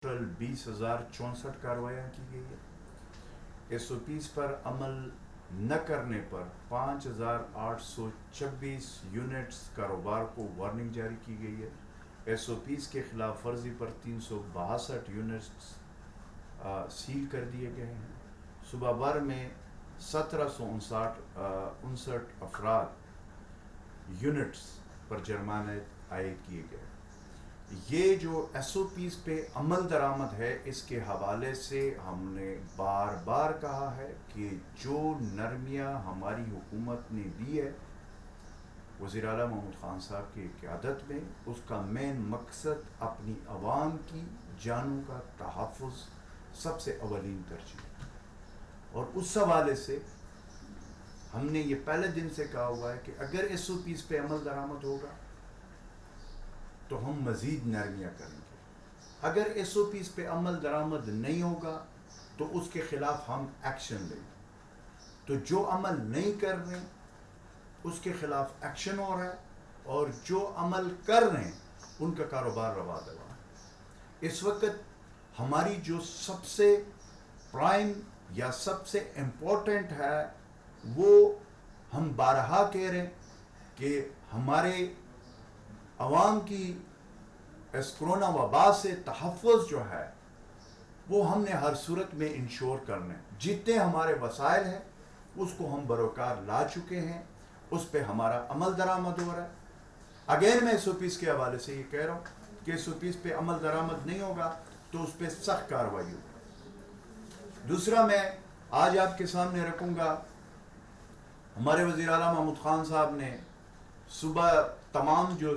20,064 کارروائیاں کی گئی ہے۔ ایس او پیز پر عمل نہ کرنے پر 5,826 یونٹس کاروبار کو وارننگ جاری کی گئی ہے۔ ایس او پیز کے خلاف ورزی پر 362 یونٹس سیل کر دیے گئے ہیں۔ صوبہ بھر میں 1759 افراد یونٹس پر جرمانے عائد کیے گئے۔ یہ جو ایس او پیز پہ عمل درآمد ہے، اس کے حوالے سے ہم نے بار بار کہا ہے کہ جو نرمیاں ہماری حکومت نے دی ہے وزیر اعلیٰ محمود خان صاحب کی قیادت میں، اس کا مین مقصد اپنی عوام کی جانوں کا تحفظ سب سے اولین ترجیح، اور اس حوالے سے ہم نے یہ پہلے دن سے کہا ہوا ہے کہ اگر ایس او پیز پہ عمل درآمد ہوگا تو ہم مزید نرمیاں کریں گے۔ اگر ایس او پیز پہ عمل درآمد نہیں ہوگا تو اس کے خلاف ہم ایکشن لیں گے۔ تو جو عمل نہیں کر رہے اس کے خلاف ایکشن ہو رہا ہے، اور جو عمل کر رہے ہیں ان کا کاروبار روا دوا ہے۔ اس وقت ہماری جو سب سے پرائم یا سب سے امپورٹنٹ ہے، وہ ہم بارہا کہہ رہے ہیں کہ ہمارے عوام کی اس کرونا وبا سے تحفظ جو ہے وہ ہم نے ہر صورت میں انشور کرنا ہے۔ جتنے ہمارے وسائل ہیں اس کو ہم بروکار لا چکے ہیں، اس پہ ہمارا عمل درآمد ہو رہا ہے۔ اگین میں ایس او پیز کے حوالے سے یہ کہہ رہا ہوں کہ ایس او پیز پہ عمل درآمد نہیں ہوگا تو اس پہ سخت کارروائی ہوگی۔ دوسرا میں آج آپ کے سامنے رکھوں گا، ہمارے وزیر اعلیٰ محمود خان صاحب نے صبح تمام جو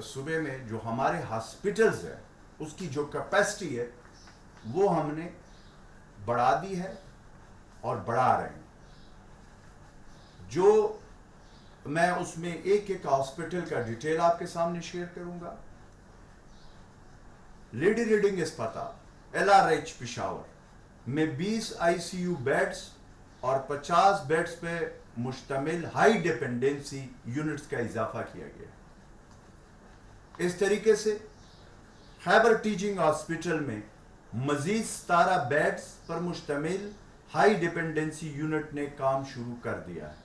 صوبے میں جو ہمارے ہاسپٹلز ہیں اس کی جو کیپیسٹی ہے وہ ہم نے بڑھا دی ہے اور بڑھا رہے ہیں۔ جو میں اس میں ایک ایک ہاسپٹل کا ڈیٹیل آپ کے سامنے شیئر کروں گا۔ لیڈی ریڈنگ اسپتال ایل آر ایچ پشاور میں 20 آئی سی یو بیڈز اور 50 بیڈز پہ مشتمل ہائی ڈیپینڈنسی یونٹس کا اضافہ کیا گیا۔ اس طریقے سے خیبر ٹیچنگ ہاسپٹل میں مزید 17 بیڈز پر مشتمل ہائی ڈیپینڈنسی یونٹ نے کام شروع کر دیا ہے۔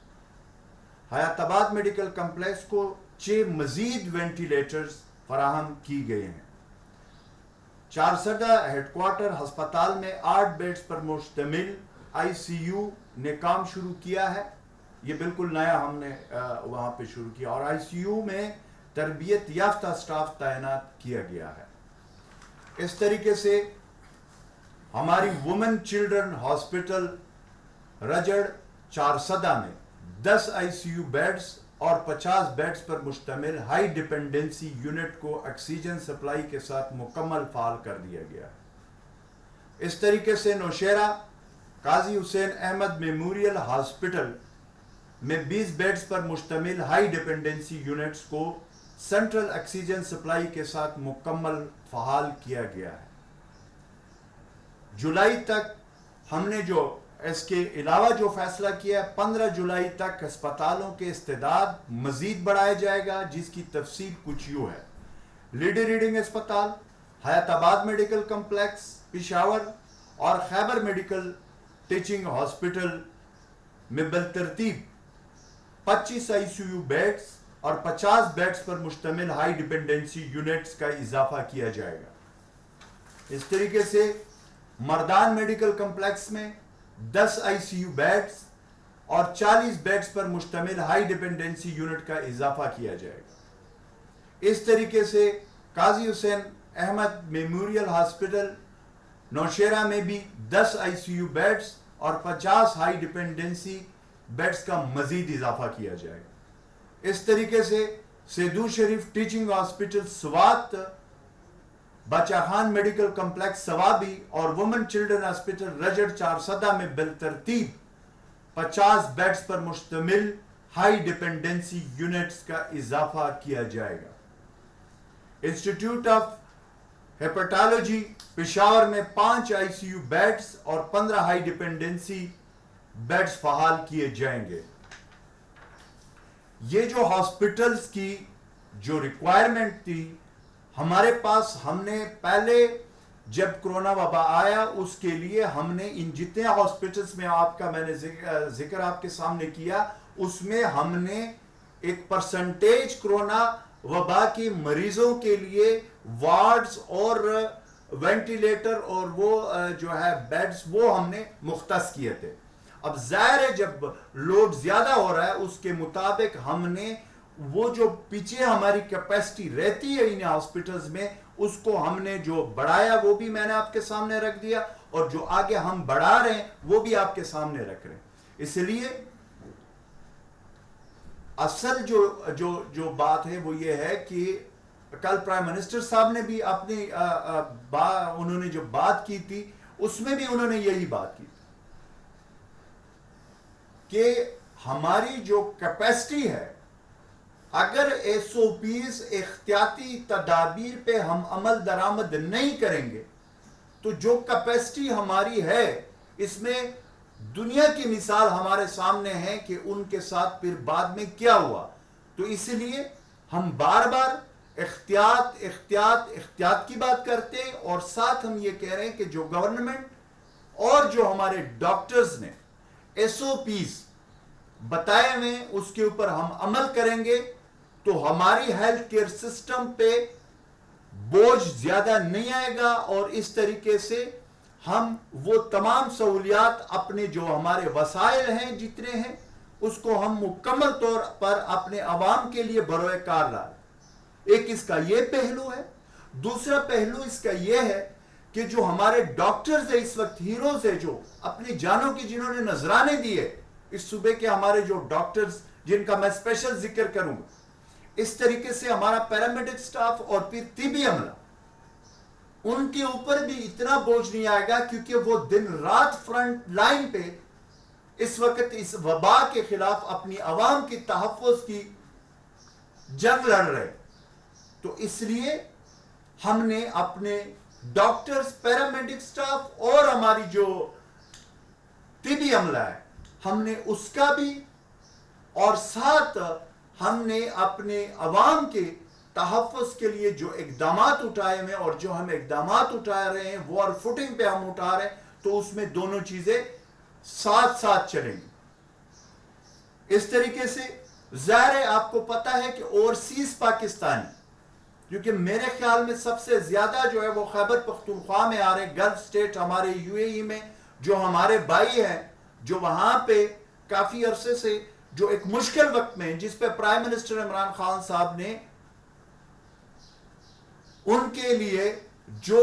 حیات آباد میڈیکل کمپلیکس کو 6 مزید وینٹیلیٹرز فراہم کی گئے ہیں۔ چارسدہ ہیڈ کوارٹر ہسپتال میں 8 بیڈز پر مشتمل آئی سی یو نے کام شروع کیا ہے۔ یہ بالکل نیا ہم نے وہاں پہ شروع کیا، اور آئی سی یو میں تربیت یافتہ سٹاف تعینات کیا گیا ہے۔ اس طریقے سے ہماری women children hospital Rajjar Charsadda میں 10 آئی سی یو بیڈز اور 50 بیڈز پر مشتمل ہائی ڈیپینڈنسی یونٹ کو آکسیجن سپلائی کے ساتھ مکمل فعال کر دیا گیا ہے۔ اس طریقے سے نوشہرہ قاضی حسین احمد میموریل ہاسپٹل میں 20 بیڈز پر مشتمل ہائی ڈیپینڈنسی یونٹس کو سینٹرل آکسیجن سپلائی کے ساتھ مکمل فعال کیا گیا ہے۔ جولائی تک ہم نے جو اس کے علاوہ جو فیصلہ کیا ہے، 15 جولائی تک ہسپتالوں کے استعداد مزید بڑھایا جائے گا، جس کی تفصیل کچھ یوں ہے۔ لیڈی ریڈنگ اسپتال، حیات آباد میڈیکل کمپلیکس پشاور اور خیبر میڈیکل ٹیچنگ ہاسپٹل میں بالترتیب 25 آئی سی یو بیڈز اور 50 بیڈز پر مشتمل ہائی ڈیپینڈنسی یونٹس کا اضافہ کیا جائے گا۔ اس طریقے سے مردان میڈیکل کمپلیکس میں 10 آئی سی یو بیڈز اور 40 بیڈز پر مشتمل ہائی ڈیپینڈنسی یونٹ کا اضافہ کیا جائے گا۔ اس طریقے سے قاضی حسین احمد میموریل ہاسپٹل نوشہرہ میں بھی 10 آئی سی یو بیڈز اور 50 ہائی ڈیپینڈنسی بیڈز کا مزید اضافہ کیا جائے گا۔ اس طریقے سے Saidu Sharif teaching hospital Swat, Bacha Khan medical complex Swabi اور women children hospital Rajjar Charsadda میں بالترتیب 50 بیڈز پر مشتمل ہائی ڈیپینڈنسی یونٹس کا اضافہ کیا جائے گا۔ انسٹیٹیوٹ آف ہیپاٹالوجی پشاور میں 5 آئی سی یو بیڈز اور 15 ہائی ڈیپینڈنسی بیڈز فعال کیے جائیں گے۔ یہ جو ہاسپٹلز کی جو ریکوائرمنٹ تھی ہمارے پاس، ہم نے پہلے جب کرونا وبا آیا اس کے لیے ہم نے ان جتنے ہاسپٹلس میں آپ کا میں نے ذکر آپ کے سامنے کیا اس میں ہم نے ایک پرسنٹیج کرونا وبا کے مریضوں کے لیے وارڈز اور وینٹیلیٹر اور وہ جو ہے بیڈز وہ ہم نے مختص کیے تھے. اب ظاہر ہے جب لوڈ زیادہ ہو رہا ہے اس کے مطابق ہم نے وہ جو پیچھے ہماری کیپیسٹی رہتی ہے ان ہاسپٹلز میں اس کو ہم نے جو بڑھایا وہ بھی میں نے آپ کے سامنے رکھ دیا اور جو آگے ہم بڑھا رہے ہیں وہ بھی آپ کے سامنے رکھ رہے ہیں. اس لیے اصل جو بات ہے وہ یہ ہے کہ کل پرائم منسٹر صاحب نے بھی اپنی انہوں نے جو بات کی تھی اس میں بھی انہوں نے یہی بات کی کہ ہماری جو کیپیسٹی ہے اگر ایس او پیز احتیاطی تدابیر پہ ہم عمل درآمد نہیں کریں گے تو جو کیپیسٹی ہماری ہے اس میں دنیا کی مثال ہمارے سامنے ہے کہ ان کے ساتھ پھر بعد میں کیا ہوا. تو اس لیے ہم بار بار احتیاط کی بات کرتے ہیں اور ساتھ ہم یہ کہہ رہے ہیں کہ جو گورنمنٹ اور جو ہمارے ڈاکٹرز نے ایس او پیز بتائے ہوئے اس کے اوپر ہم عمل کریں گے تو ہماری ہیلتھ کیئر سسٹم پہ بوجھ زیادہ نہیں آئے گا اور اس طریقے سے ہم وہ تمام سہولیات اپنے جو ہمارے وسائل ہیں جتنے ہیں اس کو ہم مکمل طور پر اپنے عوام کے لیے بروئے کار لائیں. ایک اس کا یہ پہلو ہے. دوسرا پہلو اس کا یہ ہے کہ جو ہمارے ڈاکٹرز ہیں اس وقت ہیروز ہیں جو اپنی جانوں کی جنہوں نے نذرانے دیے اس صوبے کے ہمارے جو ڈاکٹرز جن کا میں اسپیشل ذکر کروں گا اس طریقے سے ہمارا پیرامیڈک سٹاف اور پھر طبی عملہ ان کے اوپر بھی اتنا بوجھ نہیں آئے گا کیونکہ وہ دن رات فرنٹ لائن پہ اس وقت اس وبا کے خلاف اپنی عوام کی تحفظ کی جنگ لڑ رہے. تو اس لیے ہم نے اپنے ڈاکٹرز پیرامیڈک سٹاف اور ہماری جو طبی عملہ ہے ہم نے اس کا بھی اور ساتھ ہم نے اپنے عوام کے تحفظ کے لیے جو اقدامات اٹھائے ہیں اور جو ہم اقدامات اٹھا رہے ہیں وار فوٹنگ پہ ہم اٹھا رہے ہیں تو اس میں دونوں چیزیں ساتھ ساتھ چلیں گی. اس طریقے سے ظاہر ہے آپ کو پتا ہے کہ اوورسیز پاکستانی کیونکہ میرے خیال میں سب سے زیادہ جو ہے وہ خیبر پختونخوا میں آ رہے ہیں گلف سٹیٹ ہمارے یو اے ای میں جو ہمارے بھائی ہیں جو وہاں پہ کافی عرصے سے جو ایک مشکل وقت میں جس پہ پرائم منسٹر عمران خان صاحب نے ان کے لیے جو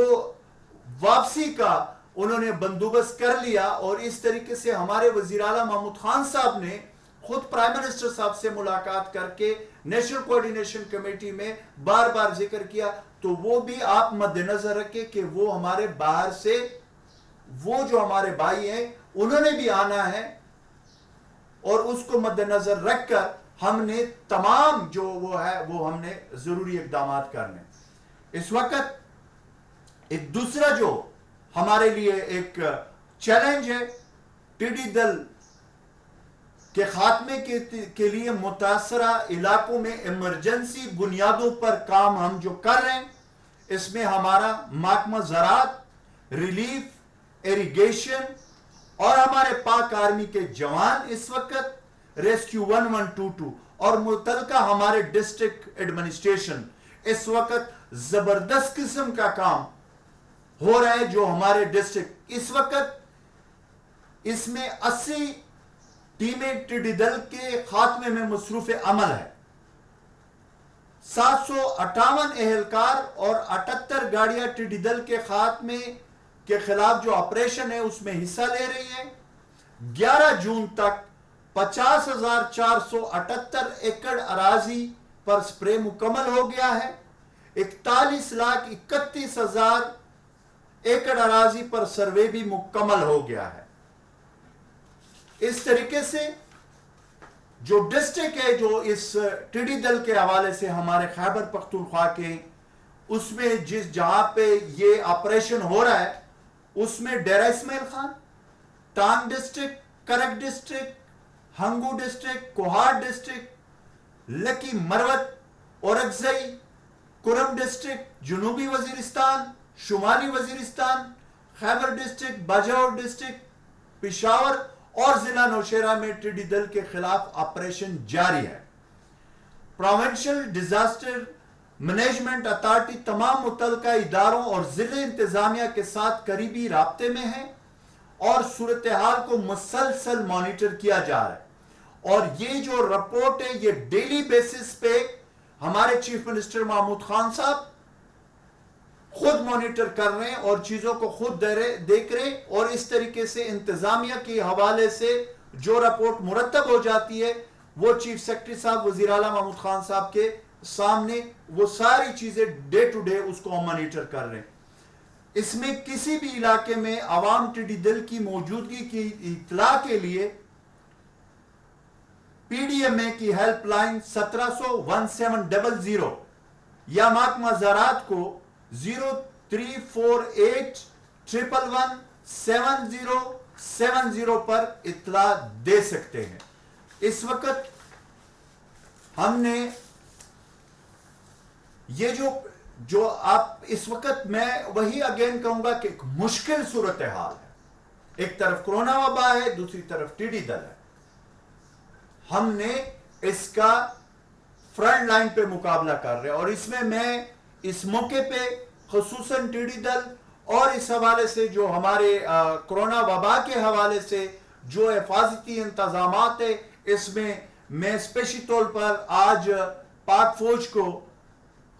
واپسی کا انہوں نے بندوبست کر لیا اور اس طریقے سے ہمارے وزیر اعلیٰ محمود خان صاحب نے خود پرائم منسٹر صاحب سے ملاقات کر کے نیشنل کوارڈینیشن کمیٹی میں بار بار ذکر کیا تو وہ بھی آپ مد نظر رکھیں کہ وہ ہمارے باہر سے وہ جو ہمارے بھائی ہیں انہوں نے بھی آنا ہے اور اس کو مد نظر رکھ کر ہم نے تمام جو وہ ہے وہ ہم نے ضروری اقدامات کرنے. اس وقت ایک دوسرا جو ہمارے لیے ایک چیلنج ہے ٹڈی دل کے خاتمے کے لیے متاثرہ علاقوں میں ایمرجنسی بنیادوں پر کام ہم جو کر رہے ہیں اس میں ہمارا محکمہ زراعت ریلیف ایریگیشن اور ہمارے پاک آرمی کے جوان اس وقت ریسکیو 1122 اور متعلقہ ہمارے ڈسٹرکٹ ایڈمنسٹریشن اس وقت زبردست قسم کا کام ہو رہا ہے جو ہمارے ڈسٹرکٹ اس وقت اس میں 80 ٹیمیں ٹڈی دل کے خاتمے میں مصروف عمل ہے. 758 اہلکار اور 78 گاڑیاں ٹڈی دل کے خاتمے کے خلاف جو آپریشن ہے اس میں حصہ لے رہی ہیں. 11 جون تک 50,478 ایکڑ اراضی پر سپرے مکمل ہو گیا ہے. 41,31,000 ایکڑ اراضی پر سروے بھی مکمل ہو گیا ہے. اس طریقے سے جو ڈسٹرکٹ ہے جو اس ٹڈی دل کے حوالے سے ہمارے خیبر پختونخوا کے اس میں جہاں پہ یہ آپریشن ہو رہا ہے اس میں ڈیرہ اسماعیل خان، ٹانگ ڈسٹرکٹ، کرک district, Hangu district, Kohat district, لکی مروت، اورکزئی، کرم ڈسٹرکٹ، جنوبی وزیرستان، شمالی وزیرستان، خیبر ڈسٹرکٹ، باجوڑ ڈسٹرکٹ، پشاور اور ضلع نوشہرہ میں ٹڈی دل کے خلاف آپریشن جاری ہے۔ پروونشل ڈیزاسٹر مینجمنٹ اتھارٹی تمام متعلقہ اداروں اور ضلع انتظامیہ کے ساتھ قریبی رابطے میں ہے اور صورتحال کو مسلسل مانیٹر کیا جا رہا ہے، اور یہ جو رپورٹ ہے یہ ڈیلی بیسس پہ ہمارے چیف منسٹر محمود خان صاحب خود مانیٹر کر رہے ہیں اور چیزوں کو خود دیکھ رہے ہیں، اور اس طریقے سے انتظامیہ کے حوالے سے جو رپورٹ مرتب ہو جاتی ہے وہ چیف سیکرٹری صاحب وزیر اعلیٰ محمود خان صاحب کے سامنے وہ ساری چیزیں ڈے ٹو ڈے اس کو ہم مانیٹر کر رہے ہیں۔ اس میں کسی بھی علاقے میں عوام ٹڈی دل کی موجودگی کی اطلاع کے لیے پی ڈی ایم اے کی ہیلپ لائن 1700 یا محکمہ زراعت کو 0348111770 پر اطلاع دے سکتے ہیں۔ اس وقت ہم نے یہ جو آپ اس وقت میں وہی اگین کہوں گا کہ ایک مشکل صورتحال ہے، ایک طرف کرونا وبا ہے، دوسری طرف ٹڈی دل ہے۔ ہم نے اس کا فرنٹ لائن پہ مقابلہ کر رہے ہیں، اور اس میں اس موقع پہ خصوصاً ٹڈی دل اور اس حوالے سے جو ہمارے کرونا وبا کے حوالے سے جو حفاظتی انتظامات ہیں، اس میں اسپیشلی طور پر آج پاک فوج کو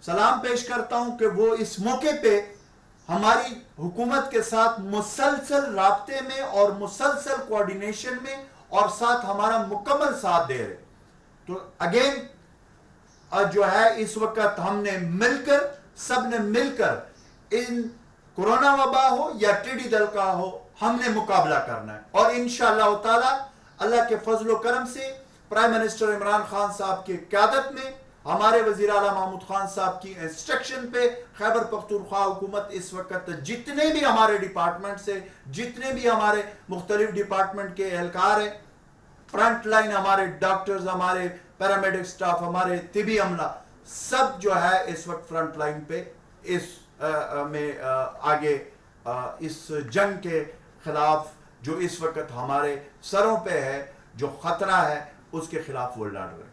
سلام پیش کرتا ہوں کہ وہ اس موقع پہ ہماری حکومت کے ساتھ مسلسل رابطے میں اور مسلسل کوارڈینیشن میں اور ساتھ ہمارا مکمل ساتھ دے رہے۔ تو اگین جو ہے اس وقت ہم نے سب نے مل کر ان کرونا وبا ہو یا ٹڈی دل کا ہو، ہم نے مقابلہ کرنا ہے، اور انشاءاللہ تعالی اللہ کے فضل و کرم سے پرائم منسٹر عمران خان صاحب کی قیادت میں ہمارے وزیر اعلیٰ محمود خان صاحب کی انسٹرکشن پہ خیبر پختونخوا حکومت اس وقت جتنے بھی ہمارے ڈپارٹمنٹ سے جتنے بھی ہمارے مختلف ڈپارٹمنٹ کے اہلکار ہیں، فرنٹ لائن ہمارے ڈاکٹرز، ہمارے پیرامیڈک سٹاف، ہمارے طبی عملہ، سب جو ہے اس وقت فرنٹ لائن پہ اس میں آگے اس جنگ کے خلاف جو اس وقت ہمارے سروں پہ ہے، جو خطرہ ہے، اس کے خلاف وہ لڑ رہے ہیں۔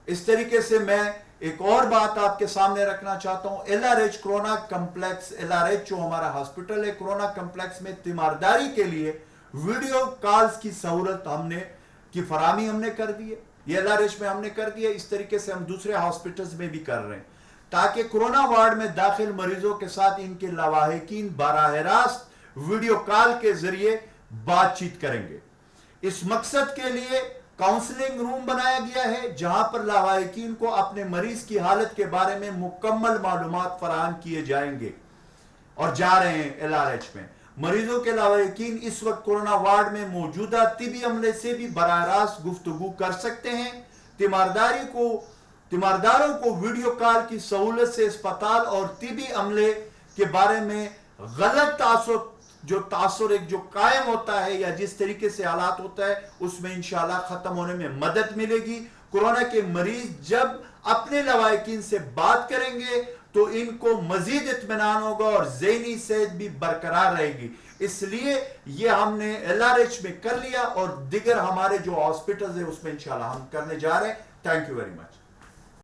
اس طریقے سے میں ایک اور بات آپ کے سامنے رکھنا چاہتا ہوں۔ L R H corona complex, L R H جو ہمارا ہاسپٹل ہے، کرونا کمپلیکس میں تیمارداری کے لیے ویڈیو کالز کی سہولت کی فراہمی ہم نے کر دی ہے، یہ ایل آر ایچ میں ہم نے کر دی ہے۔ اس طریقے سے ہم دوسرے ہاسپٹلز میں بھی کر رہے ہیں تاکہ کرونا وارڈ میں داخل مریضوں کے ساتھ ان کے لواحقین براہ راست ویڈیو کال کے ذریعے بات چیت کریں گے۔ اس مقصد کے لیے کاؤنسلنگ روم بنایا گیا ہے جہاں پر لواحقین کو اپنے مریض کی حالت کے بارے میں مکمل معلومات فراہم کیے جائیں گے، اور جا رہے ہیں ایل آر ایچ میں۔ مریضوں کے لواحقین اس وقت کرونا وارڈ میں موجودہ طبی عملے سے بھی براہ راست گفتگو کر سکتے ہیں۔ تیمارداروں کو ویڈیو کال کی سہولت سے اسپتال اور طبی عملے کے بارے میں غلط تاثر جو قائم ہوتا ہے یا جس طریقے سے حالات ہوتا ہے، اس میں انشاءاللہ ختم ہونے میں مدد ملے گی۔ کورونا کے مریض جب اپنے لواحقین سے بات کریں گے تو ان کو مزید اطمینان ہوگا اور ذہنی صحت بھی برقرار رہے گی۔ اس لیے یہ ہم نے ایل آر ایچ میں کر لیا، اور دیگر ہمارے جو ہاسپٹلز ہیں اس میں انشاءاللہ ہم کرنے جا رہے ہیں۔ Thank you very much.